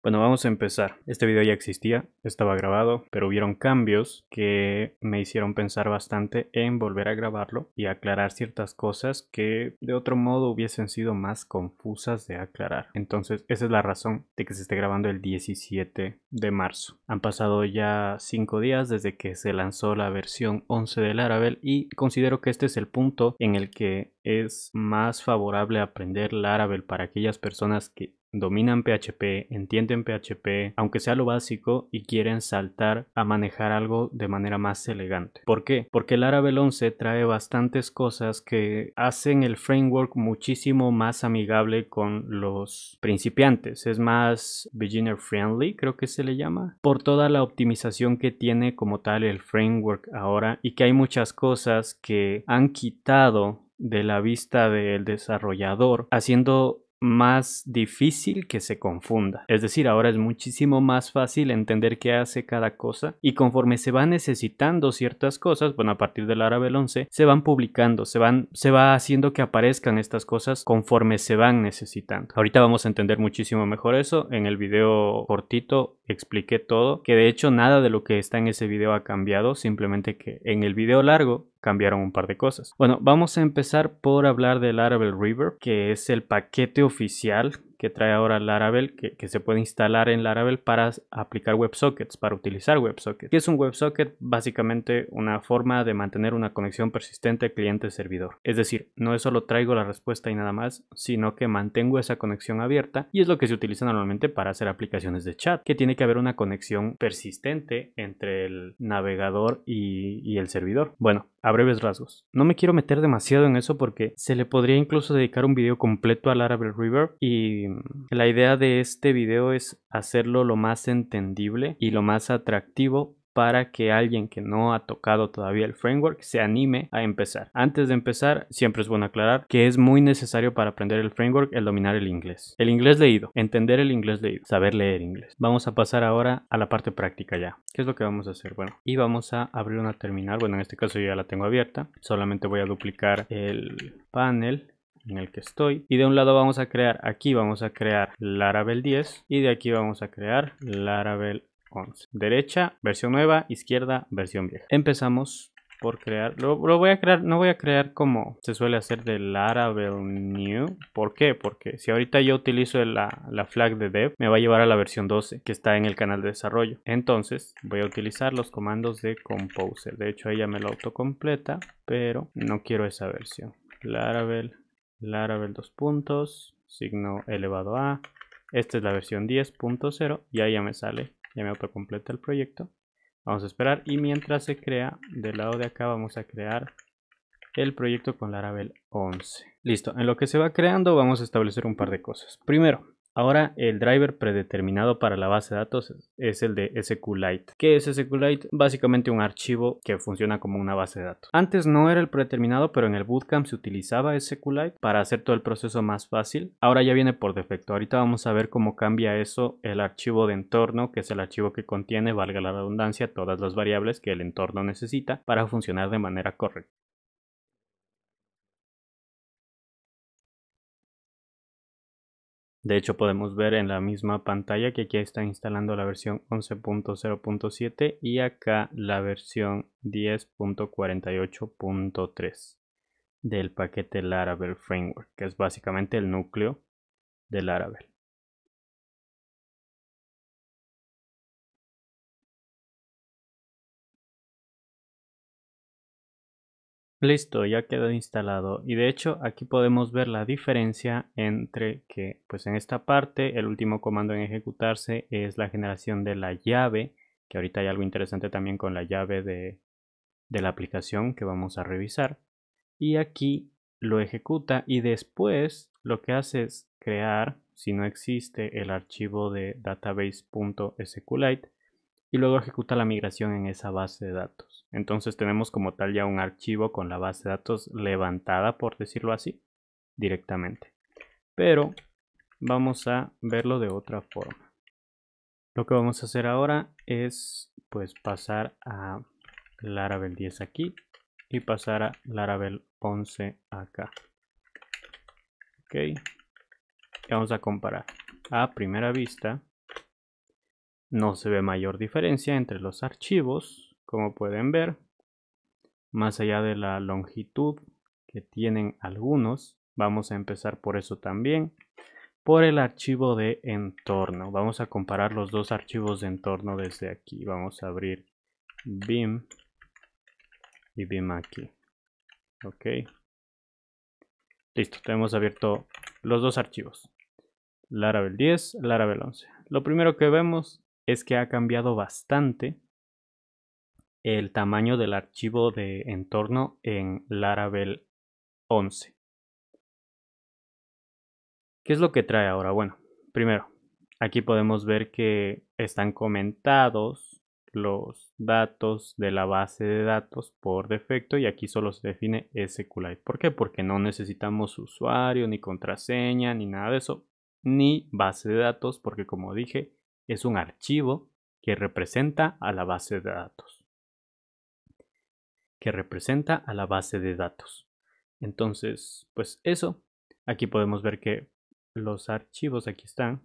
Bueno, vamos a empezar. Este video ya existía, estaba grabado, pero hubieron cambios que me hicieron pensar bastante en volver a grabarlo y aclarar ciertas cosas que de otro modo hubiesen sido más confusas de aclarar. Entonces, esa es la razón de que se esté grabando el 17 de marzo. Han pasado ya 5 días desde que se lanzó la versión 11 de Laravel y considero que este es el punto en el que es más favorable aprender Laravel para aquellas personas que dominan PHP, entienden PHP, aunque sea lo básico, y quieren saltar a manejar algo de manera más elegante. ¿Por qué? Porque Laravel 11 trae bastantes cosas que hacen el framework muchísimo más amigable con los principiantes. Es más beginner friendly, creo que se le llama, por toda la optimización que tiene como tal el framework ahora, y que hay muchas cosas que han quitado de la vista del desarrollador, haciendo más difícil que se confunda. Es decir, ahora es muchísimo más fácil entender qué hace cada cosa, y conforme se va necesitando ciertas cosas, bueno, a partir del Laravel 11 se van publicando, se va haciendo que aparezcan estas cosas conforme se van necesitando. Ahorita vamos a entender muchísimo mejor eso. En el video cortito expliqué todo, que de hecho nada de lo que está en ese video ha cambiado, simplemente que en el video largo cambiaron un par de cosas. Bueno, vamos a empezar por hablar de Laravel Reverb, que es el paquete oficial que trae ahora Laravel, que se puede instalar en Laravel para aplicar WebSockets, para utilizar WebSockets. ¿Qué es un WebSocket? Básicamente una forma de mantener una conexión persistente cliente-servidor. Es decir, no es solo traigo la respuesta y nada más, sino que mantengo esa conexión abierta, y es lo que se utiliza normalmente para hacer aplicaciones de chat, que tiene que haber una conexión persistente entre el navegador y el servidor. Bueno, a breves rasgos. No me quiero meter demasiado en eso porque se le podría incluso dedicar un video completo a Laravel Reverb, y la idea de este video es hacerlo lo más entendible y lo más atractivo para que alguien que no ha tocado todavía el framework se anime a empezar. Antes de empezar, siempre es bueno aclarar que es muy necesario para aprender el framework el dominar el inglés. El inglés leído, entender el inglés leído, saber leer inglés. Vamos a pasar ahora a la parte práctica ya. ¿Qué es lo que vamos a hacer? Bueno, y vamos a abrir una terminal. Bueno, en este caso yo ya la tengo abierta. Solamente voy a duplicar el panel en el que estoy, y de un lado vamos a crear, aquí vamos a crear Laravel 10, y de aquí vamos a crear Laravel 11. Derecha, versión nueva; izquierda, versión vieja. Empezamos por crear, lo voy a crear, no voy a crear como se suele hacer de Laravel New. ¿Por qué? Porque si ahorita yo utilizo la flag de dev, me va a llevar a la versión 12 que está en el canal de desarrollo. Entonces voy a utilizar los comandos de Composer. De hecho ella me lo autocompleta, pero no quiero esa versión. Laravel 2 puntos, signo elevado a. Esta es la versión 10.0 y ahí ya me sale, ya me autocompleta el proyecto. Vamos a esperar, y mientras se crea, del lado de acá vamos a crear el proyecto con Laravel 11. Listo, en lo que se va creando vamos a establecer un par de cosas. Primero, ahora el driver predeterminado para la base de datos es el de SQLite. ¿Qué es SQLite? Básicamente un archivo que funciona como una base de datos. Antes no era el predeterminado, pero en el bootcamp se utilizaba SQLite para hacer todo el proceso más fácil. Ahora ya viene por defecto. Ahorita vamos a ver cómo cambia eso el archivo de entorno, que es el archivo que contiene, valga la redundancia, todas las variables que el entorno necesita para funcionar de manera correcta. De hecho, podemos ver en la misma pantalla que aquí está instalando la versión 11.0.7 y acá la versión 10.48.3 del paquete Laravel Framework, que es básicamente el núcleo de Laravel. Listo, ya quedó instalado, y de hecho aquí podemos ver la diferencia entre que, pues en esta parte, el último comando en ejecutarse es la generación de la llave, que ahorita hay algo interesante también con la llave de la aplicación que vamos a revisar, y aquí lo ejecuta, y después lo que hace es crear, si no existe, el archivo de database.sqlite, y luego ejecuta la migración en esa base de datos. Entonces tenemos como tal ya un archivo con la base de datos levantada, por decirlo así, directamente. Pero vamos a verlo de otra forma. Lo que vamos a hacer ahora es pues pasar a Laravel 10 aquí y pasar a Laravel 11 acá. Ok, y vamos a comparar. A primera vista No se ve mayor diferencia entre los archivos, como pueden ver, más allá de la longitud que tienen algunos. Vamos a empezar por eso también. Por el archivo de entorno. Vamos a comparar los dos archivos de entorno desde aquí. Vamos a abrir Vim y Vim aquí. Ok. Listo, tenemos abierto los dos archivos. Laravel 10, Laravel 11. Lo primero que vemos es que ha cambiado bastante el tamaño del archivo de entorno en Laravel 11. ¿Qué es lo que trae ahora? Bueno, primero, aquí podemos ver que están comentados los datos de la base de datos por defecto y aquí solo se define SQLite. ¿Por qué? Porque no necesitamos usuario, ni contraseña, ni nada de eso, ni base de datos, porque como dije, es un archivo que representa a la base de datos. Entonces, pues eso, aquí podemos ver que los archivos, aquí están,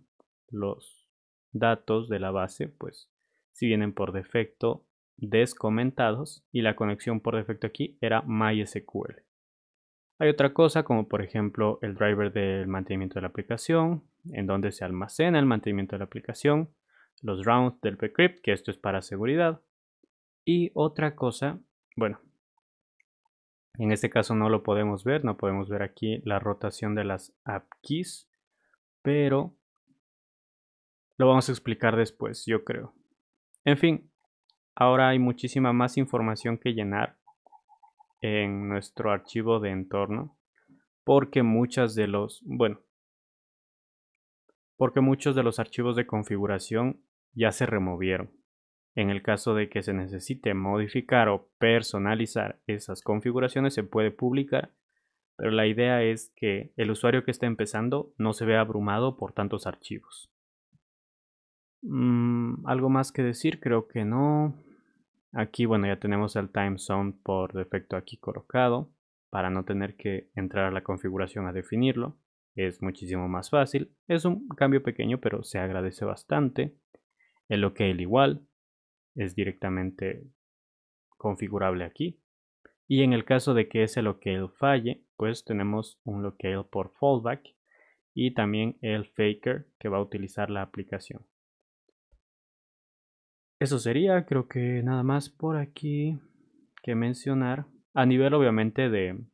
los datos de la base, pues si vienen por defecto descomentados y la conexión por defecto aquí era MySQL. Hay otra cosa como por ejemplo el driver del mantenimiento de la aplicación, en donde se almacena el mantenimiento de la aplicación, los rounds del bcrypt, que esto es para seguridad, y otra cosa, bueno, en este caso no lo podemos ver, no podemos ver aquí la rotación de las app keys, pero lo vamos a explicar después, yo creo. En fin, ahora hay muchísima más información que llenar en nuestro archivo de entorno, porque muchos de los archivos de configuración ya se removieron. En el caso de que se necesite modificar o personalizar esas configuraciones, se puede publicar, pero la idea es que el usuario que está empezando no se vea abrumado por tantos archivos. ¿Algo más que decir? Creo que no. Aquí, bueno, ya tenemos el time zone por defecto aquí colocado para no tener que entrar a la configuración a definirlo. Es muchísimo más fácil. Es un cambio pequeño, pero se agradece bastante. El locale igual es directamente configurable aquí. Y en el caso de que ese locale falle, pues tenemos un locale por fallback y también el faker que va a utilizar la aplicación. Eso sería, creo que nada más por aquí que mencionar. A nivel obviamente de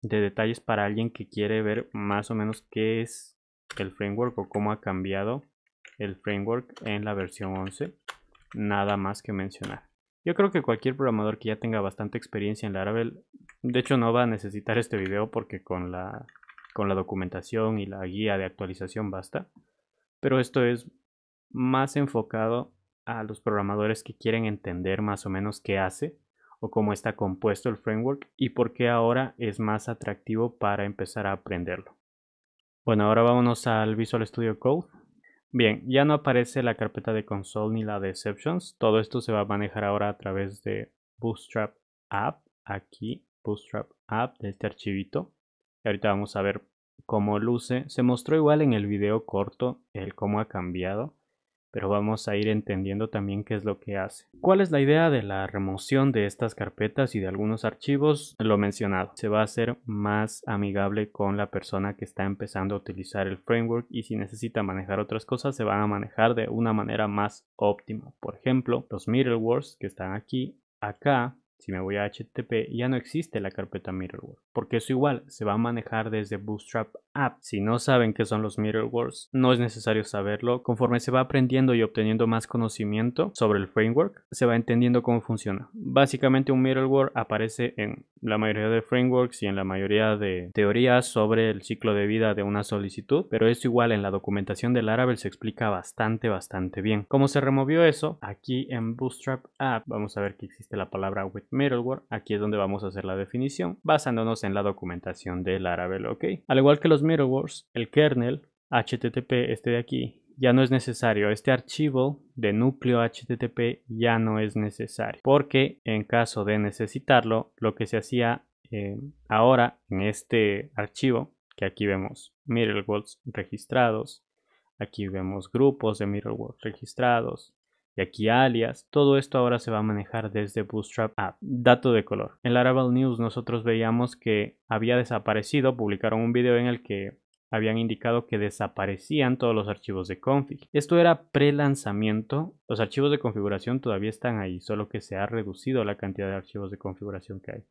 detalles para alguien que quiere ver más o menos qué es el framework o cómo ha cambiado el framework en la versión 11. Nada más que mencionar. Yo creo que cualquier programador que ya tenga bastante experiencia en Laravel, de hecho no va a necesitar este video porque con la documentación y la guía de actualización basta. Pero esto es más enfocado a los programadores que quieren entender más o menos qué hace o cómo está compuesto el framework y por qué ahora es más atractivo para empezar a aprenderlo. Bueno, ahora vámonos al Visual Studio Code. Bien, ya no aparece la carpeta de console ni la de exceptions. Todo esto se va a manejar ahora a través de Bootstrap App. Aquí, Bootstrap App de este archivito. Y ahorita vamos a ver cómo luce. Se mostró igual en el video corto el cómo ha cambiado, pero vamos a ir entendiendo también qué es lo que hace. ¿Cuál es la idea de la remoción de estas carpetas y de algunos archivos? Lo mencionado, se va a hacer más amigable con la persona que está empezando a utilizar el framework y si necesita manejar otras cosas se van a manejar de una manera más óptima. Por ejemplo, los middlewares que están aquí, acá. Si me voy a HTTP, ya no existe la carpeta middleware, porque eso igual se va a manejar desde Bootstrap App. Si no saben qué son los middlewares, no es necesario saberlo. Conforme se va aprendiendo y obteniendo más conocimiento sobre el framework, se va entendiendo cómo funciona. Básicamente un middleware aparece en la mayoría de frameworks y en la mayoría de teorías sobre el ciclo de vida de una solicitud, pero esto igual en la documentación de Laravel se explica bastante bien. ¿Cómo se removió eso? Aquí en Bootstrap App vamos a ver que existe la palabra with middleware. Aquí es donde vamos a hacer la definición basándonos en la documentación de Laravel, ¿ok? Al igual que los middlewares, el kernel HTTP este de aquí ya no es necesario. Este archivo de núcleo HTTP ya no es necesario porque en caso de necesitarlo, lo que se hacía ahora en este archivo, que aquí vemos middlewares registrados, Aquí vemos grupos de middleware registrados. Y aquí alias. Todo esto ahora se va a manejar desde Bootstrap App. Dato de color. En Laravel News nosotros veíamos que había desaparecido. Publicaron un video en el que habían indicado que desaparecían todos los archivos de config. Esto era pre-lanzamiento. Los archivos de configuración todavía están ahí, solo que se ha reducido la cantidad de archivos de configuración que hay.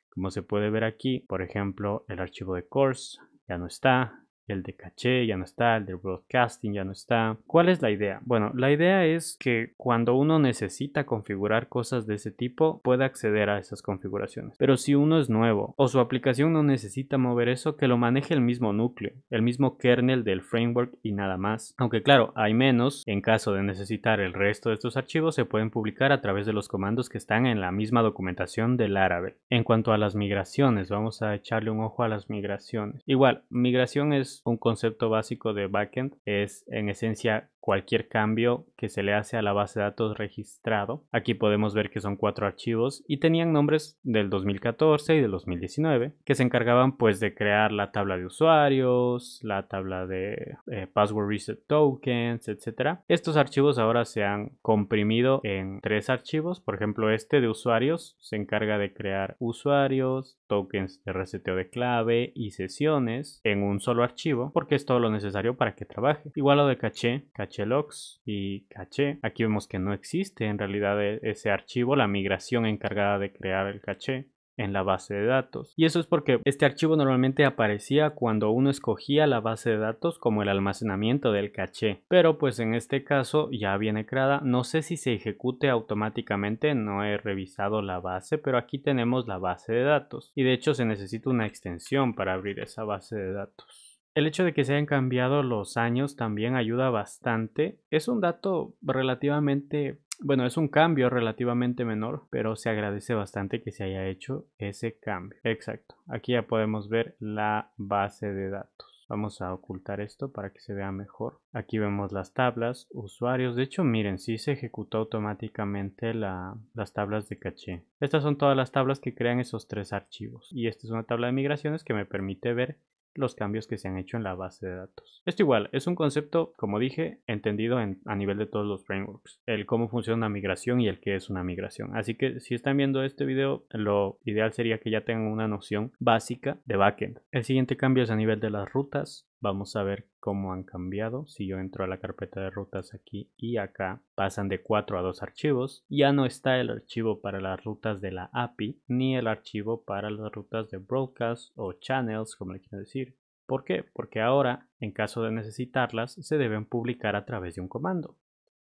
Como se puede ver aquí, por ejemplo, el archivo de course ya no está, el de caché ya no está, el de broadcasting ya no está. ¿Cuál es la idea? Bueno, la idea es que cuando uno necesita configurar cosas de ese tipo, pueda acceder a esas configuraciones. Pero si uno es nuevo o su aplicación no necesita mover eso, que lo maneje el mismo núcleo, el mismo kernel del framework y nada más. Aunque claro, hay menos. En caso de necesitar el resto de estos archivos, se pueden publicar a través de los comandos que están en la misma documentación de Laravel. En cuanto a las migraciones, vamos a echarle un ojo a las migraciones. Igual, migración es un concepto básico de backend, es en esencia cualquier cambio que se le hace a la base de datos registrado. Aquí podemos ver que son 4 archivos y tenían nombres del 2014 y del 2019 que se encargaban pues de crear la tabla de usuarios, la tabla de password reset tokens, etc. Estos archivos ahora se han comprimido en 3 archivos. Por ejemplo, este de usuarios se encarga de crear usuarios, tokens de reseteo de clave y sesiones en un solo archivo porque es todo lo necesario para que trabaje. Igual lo de caché logs y caché. Aquí vemos que no existe en realidad ese archivo, la migración encargada de crear el caché en la base de datos. Y eso es porque este archivo normalmente aparecía cuando uno escogía la base de datos como el almacenamiento del caché. Pero pues en este caso ya viene creada. No sé si se ejecute automáticamente, no he revisado la base, pero aquí tenemos la base de datos. Y de hecho se necesita una extensión para abrir esa base de datos. El hecho de que se hayan cambiado los años también ayuda bastante. Es un dato relativamente, bueno, es un cambio relativamente menor, pero se agradece bastante que se haya hecho ese cambio. Exacto. Aquí ya podemos ver la base de datos. Vamos a ocultar esto para que se vea mejor. Aquí vemos las tablas, usuarios. De hecho, miren, sí se ejecutó automáticamente las tablas de caché. Estas son todas las tablas que crean esos 3 archivos. Y esta es una tabla de migraciones que me permite ver los cambios que se han hecho en la base de datos. Esto igual es un concepto, como dije, entendido a nivel de todos los frameworks, el cómo funciona una migración y el qué es una migración. Así que si están viendo este video, lo ideal sería que ya tengan una noción básica de backend. El siguiente cambio es a nivel de las rutas. Vamos a ver cómo han cambiado. Si yo entro a la carpeta de rutas aquí y acá, pasan de 4 a 2 archivos. Ya no está el archivo para las rutas de la API, ni el archivo para las rutas de broadcast o channels, como le quiero decir. ¿Por qué? Porque ahora, en caso de necesitarlas, se deben publicar a través de un comando.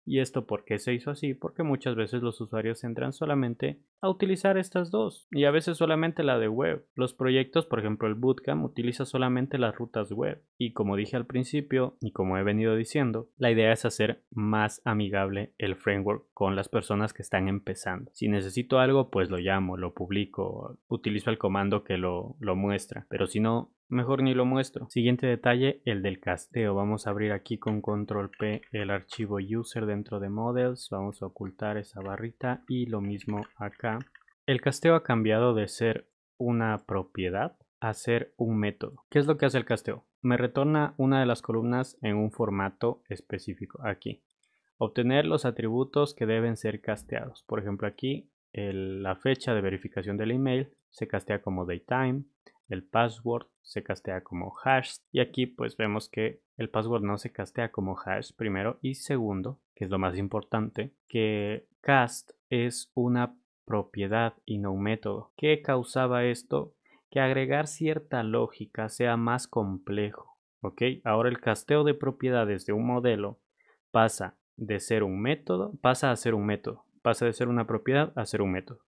¿Y esto por qué se hizo así? Porque muchas veces los usuarios entran solamente a utilizar estas dos y a veces solamente la de web. Los proyectos, por ejemplo el Bootcamp, utiliza solamente las rutas web y como dije al principio y como he venido diciendo, la idea es hacer más amigable el framework con las personas que están empezando. Si necesito algo, pues lo llamo, lo publico, utilizo el comando que lo muestra, pero si no, mejor ni lo muestro. Siguiente detalle, el del casteo. Vamos a abrir aquí con control P el archivo user dentro de models. Vamos a ocultar esa barrita y lo mismo acá. El casteo ha cambiado de ser una propiedad a ser un método. ¿Qué es lo que hace el casteo? Me retorna una de las columnas en un formato específico. Aquí. Obtener los atributos que deben ser casteados. Por ejemplo aquí la fecha de verificación del email se castea como datetime. El password se castea como hash y aquí pues vemos que el password no se castea como hash primero y segundo, que es lo más importante, que cast es una propiedad y no un método. ¿Qué causaba esto? Que agregar cierta lógica sea más complejo. ¿Ok? Ahora el casteo de propiedades de un modelo pasa de ser un método, pasa a ser un método, pasa de ser una propiedad a ser un método,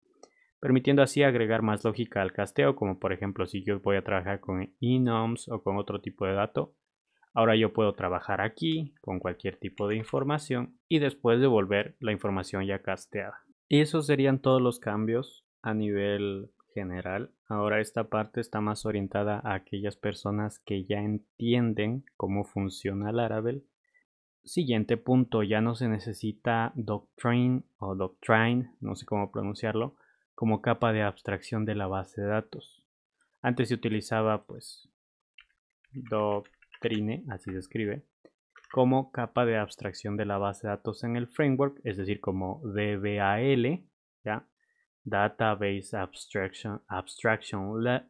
permitiendo así agregar más lógica al casteo, como por ejemplo si yo voy a trabajar con enums o con otro tipo de dato, ahora yo puedo trabajar aquí con cualquier tipo de información y después devolver la información ya casteada. Y esos serían todos los cambios a nivel general. Ahora esta parte está más orientada a aquellas personas que ya entienden cómo funciona Laravel. Siguiente punto, ya no se necesita Doctrine o Doctrine, no sé cómo pronunciarlo, como capa de abstracción de la base de datos. Antes se utilizaba pues Doctrine, así se escribe, como capa de abstracción de la base de datos en el framework, es decir, como DBAL, ¿ya? Database Abstraction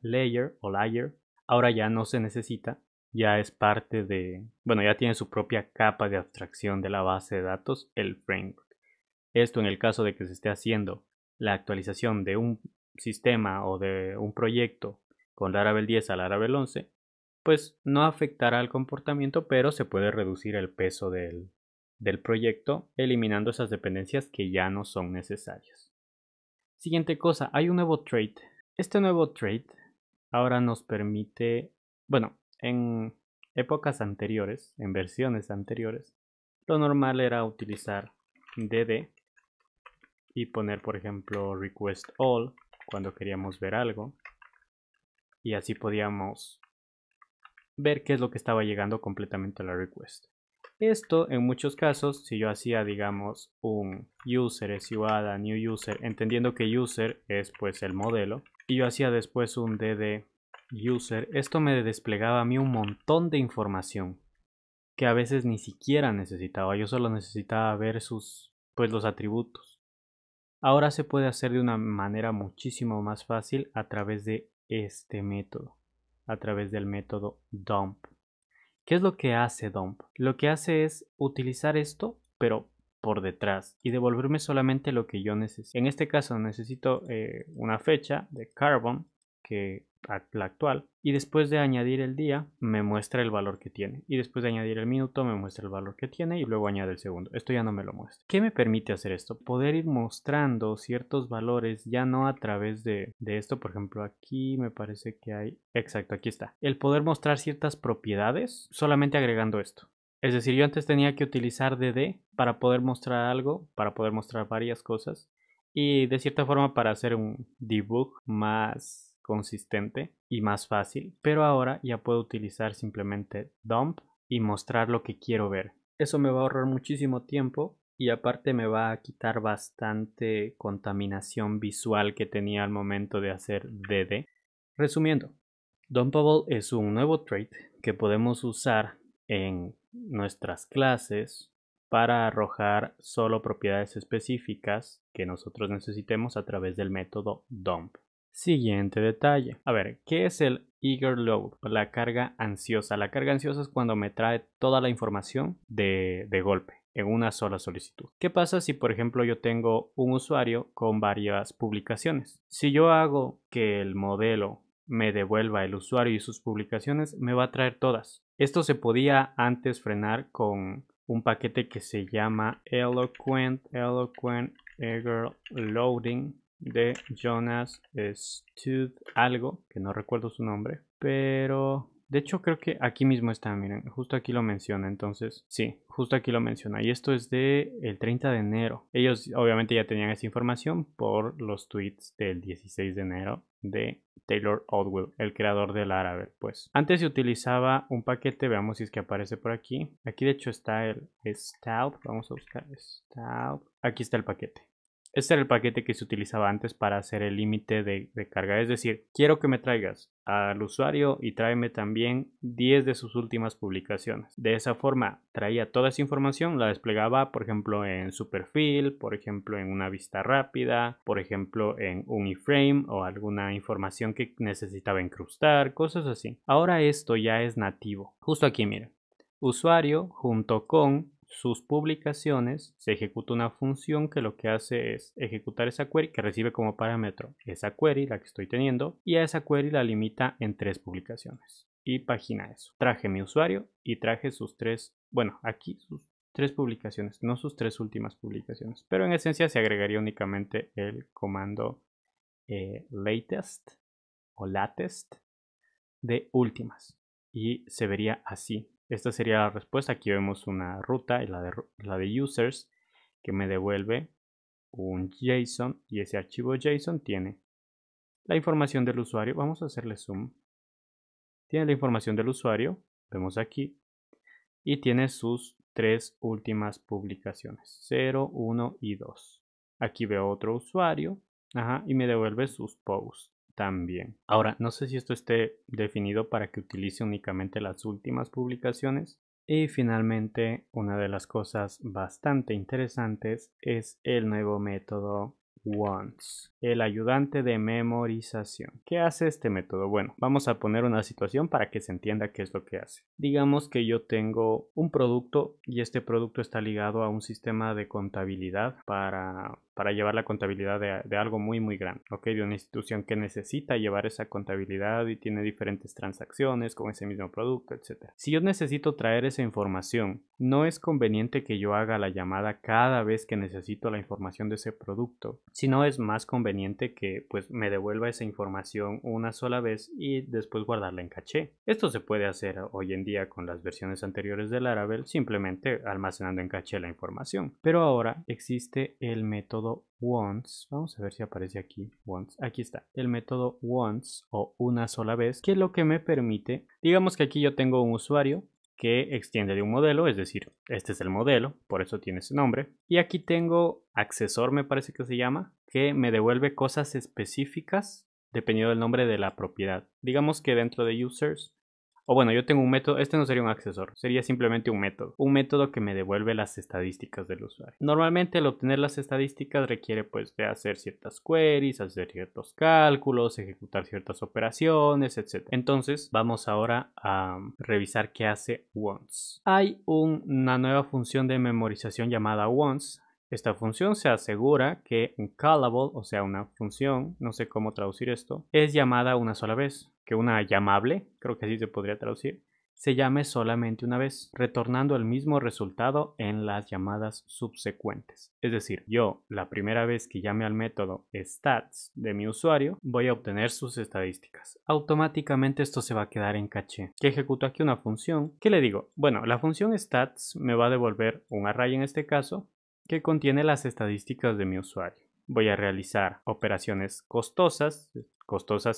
Layer o Layer. Ahora ya no se necesita, ya es parte de, bueno, ya tiene su propia capa de abstracción de la base de datos, el framework. Esto en el caso de que se esté haciendo la actualización de un sistema o de un proyecto con Laravel 10 a Laravel 11, pues no afectará al comportamiento, pero se puede reducir el peso del proyecto eliminando esas dependencias que ya no son necesarias. Siguiente cosa, hay un nuevo trait. Este nuevo trait ahora nos permite, bueno, en épocas anteriores, en versiones anteriores, lo normal era utilizar dd y poner, por ejemplo, request all cuando queríamos ver algo, y así podíamos ver qué es lo que estaba llegando completamente a la request. Esto en muchos casos, si yo hacía, digamos, un user suada new user, entendiendo que user es pues el modelo, y yo hacía después un dd user, esto me desplegaba a mí un montón de información que a veces ni siquiera necesitaba. Yo solo necesitaba ver pues los atributos. Ahora se puede hacer de una manera muchísimo más fácil a través de este método, a través del método dump. ¿Qué es lo que hace dump? Lo que hace es utilizar esto, pero por detrás, y devolverme solamente lo que yo necesito. En este caso necesito una fecha de carbon, que la actual, y después de añadir el día me muestra el valor que tiene, y después de añadir el minuto me muestra el valor que tiene, y luego añade el segundo. Esto ya no me lo muestra. ¿Qué me permite hacer esto? Poder ir mostrando ciertos valores, ya no a través de esto. Por ejemplo, aquí me parece que hay, exacto, aquí está, el poder mostrar ciertas propiedades solamente agregando esto. Es decir, yo antes tenía que utilizar dd para poder mostrar algo, para poder mostrar varias cosas, y de cierta forma para hacer un debug más consistente y más fácil, pero ahora ya puedo utilizar simplemente dump y mostrar lo que quiero ver. Eso me va a ahorrar muchísimo tiempo y aparte me va a quitar bastante contaminación visual que tenía al momento de hacer dd. Resumiendo, dumpable es un nuevo trait que podemos usar en nuestras clases para arrojar solo propiedades específicas que nosotros necesitemos a través del método dump. Siguiente detalle. A ver, ¿qué es el eager load? La carga ansiosa. La carga ansiosa es cuando me trae toda la información de golpe en una sola solicitud. ¿Qué pasa si, por ejemplo, yo tengo un usuario con varias publicaciones? Si yo hago que el modelo me devuelva el usuario y sus publicaciones, me va a traer todas. Esto se podía antes frenar con un paquete que se llama Eloquent Eager Loading de Jonas Stud algo, que no recuerdo su nombre, pero de hecho creo que aquí mismo está, miren, justo aquí lo menciona. Entonces sí, justo aquí lo menciona, y esto es de el 30 de enero. Ellos obviamente ya tenían esa información por los tweets del 16 de enero de Taylor Otwell, el creador del Laravel. Pues antes se utilizaba un paquete, veamos si es que aparece por aquí. Aquí de hecho está el Stout, vamos a buscar Stout, aquí está el paquete. Este era el paquete que se utilizaba antes para hacer el límite de carga. Es decir, quiero que me traigas al usuario y tráeme también 10 de sus últimas publicaciones. De esa forma traía toda esa información, la desplegaba, por ejemplo, en su perfil, por ejemplo, en una vista rápida, por ejemplo, en un iframe o alguna información que necesitaba incrustar, cosas así. Ahora esto ya es nativo. Justo aquí, miren. Usuario junto con sus publicaciones, se ejecuta una función que lo que hace es ejecutar esa query, que recibe como parámetro esa query, la que estoy teniendo, y a esa query la limita en 3 publicaciones. Y pagina eso. Traje mi usuario y traje sus 3, bueno, aquí sus 3 publicaciones, no sus 3 últimas publicaciones, pero en esencia se agregaría únicamente el comando latest o latest de últimas, y se vería así. Esta sería la respuesta. Aquí vemos una ruta, la de users, que me devuelve un JSON, y ese archivo JSON tiene la información del usuario. Vamos a hacerle zoom. Tiene la información del usuario, vemos aquí, y tiene sus 3 últimas publicaciones, 0, 1 y 2. Aquí veo otro usuario, y me devuelve sus posts también. Ahora, no sé si esto esté definido para que utilice únicamente las últimas publicaciones, Y finalmente, una de las cosas bastante interesantes es el nuevo método once, el ayudante de memorización. ¿Qué hace este método? Bueno, vamos a poner una situación para que se entienda qué es lo que hace. Digamos que yo tengo un producto y este producto está ligado a un sistema de contabilidad para llevar la contabilidad de algo muy grande, ¿ok? De una institución que necesita llevar esa contabilidad y tiene diferentes transacciones con ese mismo producto, etc. Si yo necesito traer esa información, no es conveniente que yo haga la llamada cada vez que necesito la información de ese producto, sino es más conveniente que pues me devuelva esa información una sola vez y después guardarla en caché. Esto se puede hacer hoy en día con las versiones anteriores de Laravel, simplemente almacenando en caché la información. Pero ahora existe el método once. Vamos a ver si aparece aquí once. Aquí está el método once o una sola vez, que es lo que me permite, digamos que aquí yo tengo un usuario que extiende de un modelo, es decir, este es el modelo, por eso tiene ese nombre. Y aquí tengo accesor, me parece que se llama, que me devuelve cosas específicas dependiendo del nombre de la propiedad. Digamos que dentro de users, o bueno, yo tengo un método, este no sería un accesor, sería simplemente un método que me devuelve las estadísticas del usuario. Normalmente el obtener las estadísticas requiere pues de hacer ciertas queries, hacer ciertos cálculos, ejecutar ciertas operaciones, etc. Entonces vamos ahora a revisar qué hace once. Hay una nueva función de memorización llamada once. Esta función se asegura que un callable, o sea una función, no sé cómo traducir esto, es llamada una sola vez, que una llamable, creo que así se podría traducir, se llame solamente una vez, retornando el mismo resultado en las llamadas subsecuentes. Es decir, yo la primera vez que llame al método stats de mi usuario, voy a obtener sus estadísticas. Automáticamente esto se va a quedar en caché. Que ejecuto aquí una función. ¿Qué le digo? Bueno, la función stats me va a devolver un array en este caso, que contiene las estadísticas de mi usuario. Voy a realizar operaciones costosas,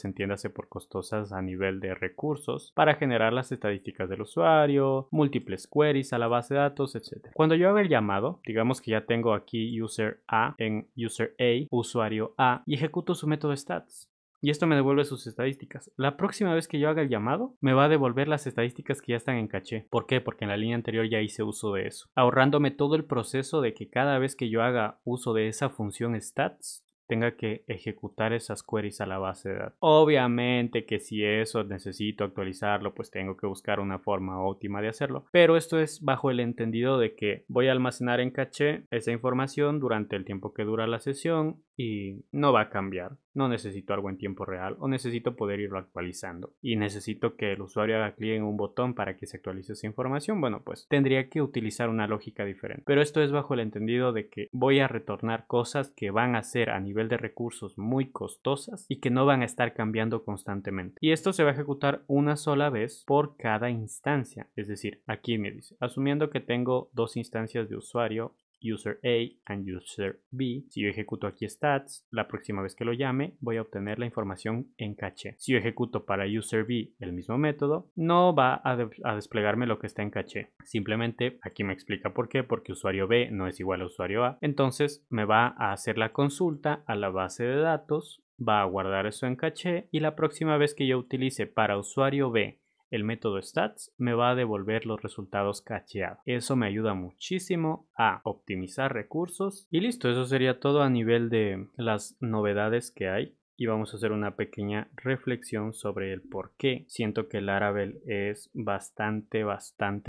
entiéndase por costosas a nivel de recursos, para generar las estadísticas del usuario, múltiples queries a la base de datos, etc. Cuando yo haga el llamado, digamos que ya tengo aquí user A en user A, usuario A, y ejecuto su método stats. Y esto me devuelve sus estadísticas. La próxima vez que yo haga el llamado, me va a devolver las estadísticas que ya están en caché. ¿Por qué? Porque en la línea anterior ya hice uso de eso, ahorrándome todo el proceso de que cada vez que yo haga uso de esa función stats, tenga que ejecutar esas queries a la base de datos. Obviamente que si eso necesito actualizarlo, pues tengo que buscar una forma óptima de hacerlo. Pero esto es bajo el entendido de que voy a almacenar en caché esa información durante el tiempo que dura la sesión y no va a cambiar. No necesito algo en tiempo real o necesito poder irlo actualizando y necesito que el usuario haga clic en un botón para que se actualice esa información. Bueno, pues tendría que utilizar una lógica diferente. Pero esto es bajo el entendido de que voy a retornar cosas que van a ser a nivel de recursos muy costosas y que no van a estar cambiando constantemente. Y esto se va a ejecutar una sola vez por cada instancia. Es decir, aquí me dice, asumiendo que tengo dos instancias de usuario, user A and user B. Si yo ejecuto aquí stats, la próxima vez que lo llame voy a obtener la información en caché. Si yo ejecuto para user B el mismo método, no va a desplegarme lo que está en caché. Simplemente aquí me explica por qué, porque usuario B no es igual a usuario A. Entonces me va a hacer la consulta a la base de datos, va a guardar eso en caché y la próxima vez que yo utilice para usuario B el método stats me va a devolver los resultados cacheados. Eso me ayuda muchísimo a optimizar recursos y listo, eso sería todo a nivel de las novedades que hay. Y vamos a hacer una pequeña reflexión sobre el por qué siento que Laravel es bastante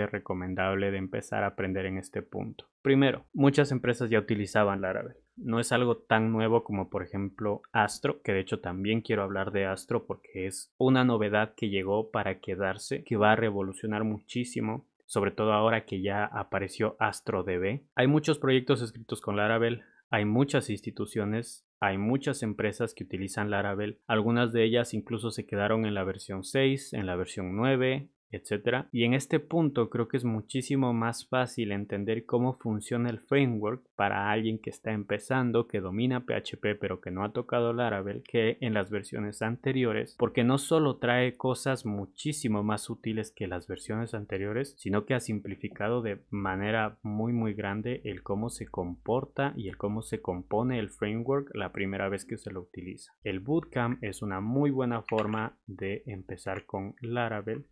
recomendable de empezar a aprender en este punto. Primero, muchas empresas ya utilizaban Laravel. No es algo tan nuevo como por ejemplo Astro, que de hecho también quiero hablar de Astro porque es una novedad que llegó para quedarse, que va a revolucionar muchísimo, sobre todo ahora que ya apareció AstroDB. Hay muchos proyectos escritos con Laravel, hay muchas instituciones, hay muchas empresas que utilizan Laravel, algunas de ellas incluso se quedaron en la versión 6, en la versión 9, etcétera. Y en este punto creo que es muchísimo más fácil entender cómo funciona el framework para alguien que está empezando, que domina PHP pero que no ha tocado Laravel, que en las versiones anteriores, porque no solo trae cosas muchísimo más útiles que las versiones anteriores, sino que ha simplificado de manera muy grande el cómo se comporta y el cómo se compone el framework la primera vez que se lo utiliza. El bootcamp es una muy buena forma de empezar con Laravel.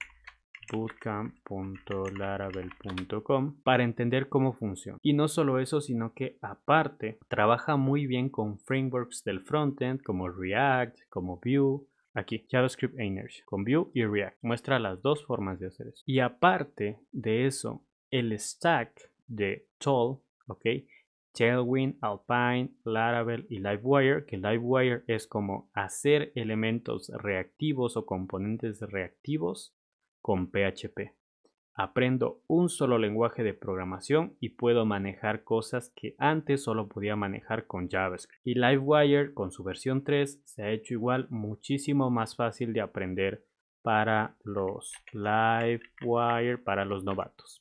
bootcamp.laravel.com para entender cómo funciona. Y no solo eso, sino que aparte trabaja muy bien con frameworks del frontend como React, como Vue. Aquí, JavaScript e Inertia, con Vue y React. Muestra las dos formas de hacer eso. Y aparte de eso, el stack de Toll, ¿ok? Tailwind, Alpine, Laravel y Livewire, que Livewire es como hacer elementos reactivos o componentes reactivos con PHP. Aprendo un solo lenguaje de programación y puedo manejar cosas que antes solo podía manejar con JavaScript. Y Livewire con su versión 3 se ha hecho igual muchísimo más fácil de aprender para los Livewire, para los novatos.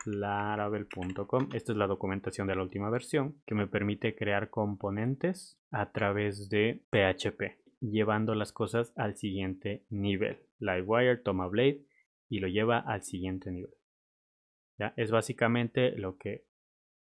.laravel.com. Esta es la documentación de la última versión que me permite crear componentes a través de PHP, llevando las cosas al siguiente nivel. Livewire toma Blade y lo lleva al siguiente nivel. ¿Ya? Es básicamente lo que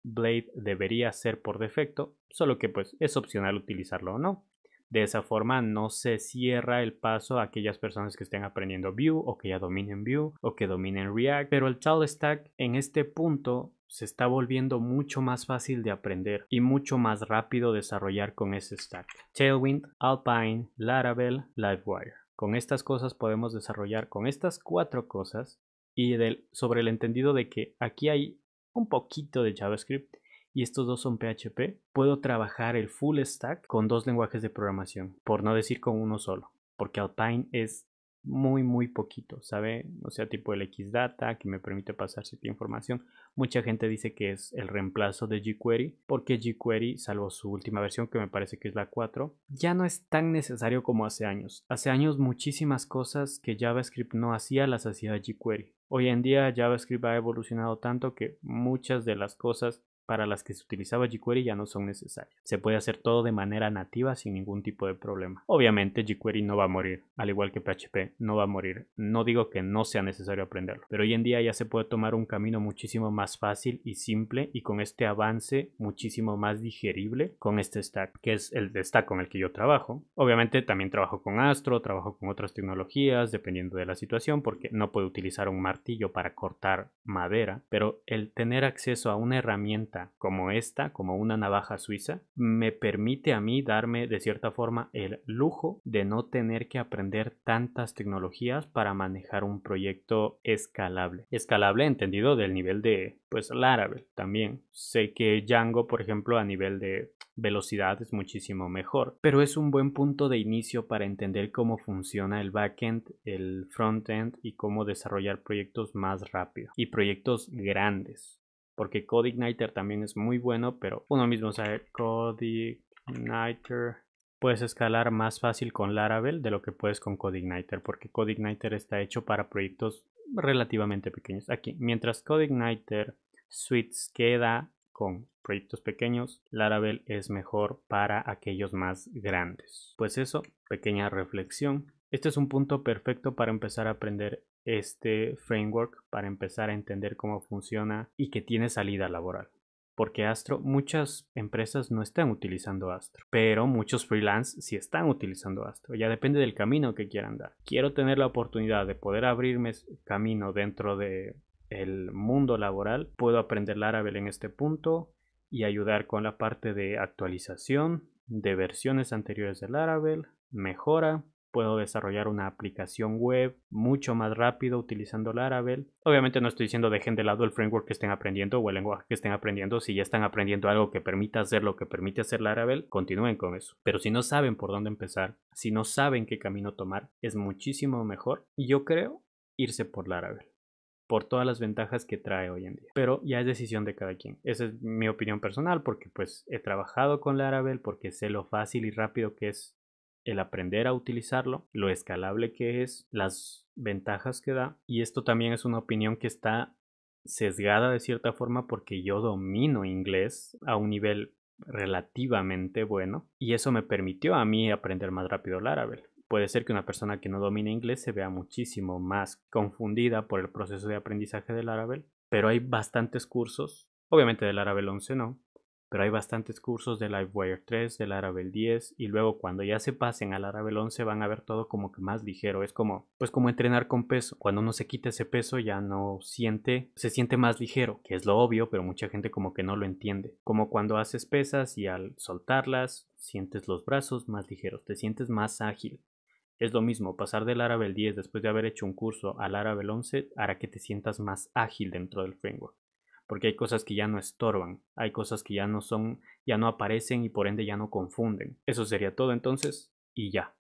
Blade debería hacer por defecto, solo que pues es opcional utilizarlo o no. De esa forma no se cierra el paso a aquellas personas que estén aprendiendo Vue o que ya dominen Vue o que dominen React, pero el Toll Stack en este punto se está volviendo mucho más fácil de aprender y mucho más rápido desarrollar con ese stack. Tailwind, Alpine, Laravel, Livewire. Con estas cosas podemos desarrollar con estas 4 cosas y sobre el entendido de que aquí hay un poquito de JavaScript y estos dos son PHP, puedo trabajar el full stack con 2 lenguajes de programación, por no decir con uno solo, porque Alpine es muy poquito, ¿sabe? O sea, tipo el Xdata que me permite pasar cierta información. Mucha gente dice que es el reemplazo de jQuery, porque jQuery, salvo su última versión que me parece que es la 4, ya no es tan necesario como hace años. Hace años muchísimas cosas que JavaScript no hacía las hacía jQuery. Hoy en día JavaScript ha evolucionado tanto que muchas de las cosas para las que se utilizaba jQuery ya no son necesarias. Se puede hacer todo de manera nativa sin ningún tipo de problema. Obviamente jQuery no va a morir, al igual que PHP, no va a morir. No digo que no sea necesario aprenderlo, pero hoy en día ya se puede tomar un camino muchísimo más fácil y simple y con este avance muchísimo más digerible con este stack, que es el stack con el que yo trabajo. Obviamente también trabajo con Astro, trabajo con otras tecnologías dependiendo de la situación porque no puedo utilizar un martillo para cortar madera, pero el tener acceso a una herramienta como esta, como una navaja suiza, me permite a mí darme de cierta forma el lujo de no tener que aprender tantas tecnologías para manejar un proyecto escalable. Escalable entendido del nivel de, pues, Laravel también. Sé que Django, por ejemplo, a nivel de velocidad es muchísimo mejor, pero es un buen punto de inicio para entender cómo funciona el backend, el frontend y cómo desarrollar proyectos más rápido y proyectos grandes. Porque CodeIgniter también es muy bueno, pero uno mismo sabe CodeIgniter. Puedes escalar más fácil con Laravel de lo que puedes con CodeIgniter, porque CodeIgniter está hecho para proyectos relativamente pequeños. Aquí, mientras CodeIgniter Suites queda con proyectos pequeños, Laravel es mejor para aquellos más grandes. Pues eso, pequeña reflexión. Este es un punto perfecto para empezar a aprender este framework, para empezar a entender cómo funciona y que tiene salida laboral. Porque Astro, muchas empresas no están utilizando Astro, pero muchos freelance sí están utilizando Astro. Ya depende del camino que quieran dar. Quiero tener la oportunidad de poder abrirme camino dentro de el mundo laboral. Puedo aprender Laravel en este punto y ayudar con la parte de actualización de versiones anteriores de Laravel, mejora. Puedo desarrollar una aplicación web mucho más rápido utilizando Laravel. Obviamente no estoy diciendo dejen de lado el framework que estén aprendiendo o el lenguaje que estén aprendiendo. Si ya están aprendiendo algo que permita hacer lo que permite hacer Laravel, continúen con eso. Pero si no saben por dónde empezar, si no saben qué camino tomar, es muchísimo mejor, yo creo, irse por Laravel, por todas las ventajas que trae hoy en día. Pero ya es decisión de cada quien. Esa es mi opinión personal porque pues he trabajado con Laravel, porque sé lo fácil y rápido que es el aprender a utilizarlo, lo escalable que es, las ventajas que da. Y esto también es una opinión que está sesgada de cierta forma porque yo domino inglés a un nivel relativamente bueno y eso me permitió a mí aprender más rápido Laravel. Puede ser que una persona que no domine inglés se vea muchísimo más confundida por el proceso de aprendizaje de Laravel, pero hay bastantes cursos, obviamente de Laravel 11 no, pero hay bastantes cursos de Livewire 3, del Laravel 10 y luego cuando ya se pasen al Laravel 11 van a ver todo como que más ligero. Es como, pues como entrenar con peso. Cuando uno se quita ese peso ya no se siente más ligero, que es lo obvio, pero mucha gente como que no lo entiende. Como cuando haces pesas y al soltarlas sientes los brazos más ligeros, te sientes más ágil. Es lo mismo, pasar del Laravel 10 después de haber hecho un curso al Laravel 11 hará que te sientas más ágil dentro del framework. Porque hay cosas que ya no estorban, hay cosas que ya no aparecen y por ende ya no confunden. Eso sería todo entonces y ya.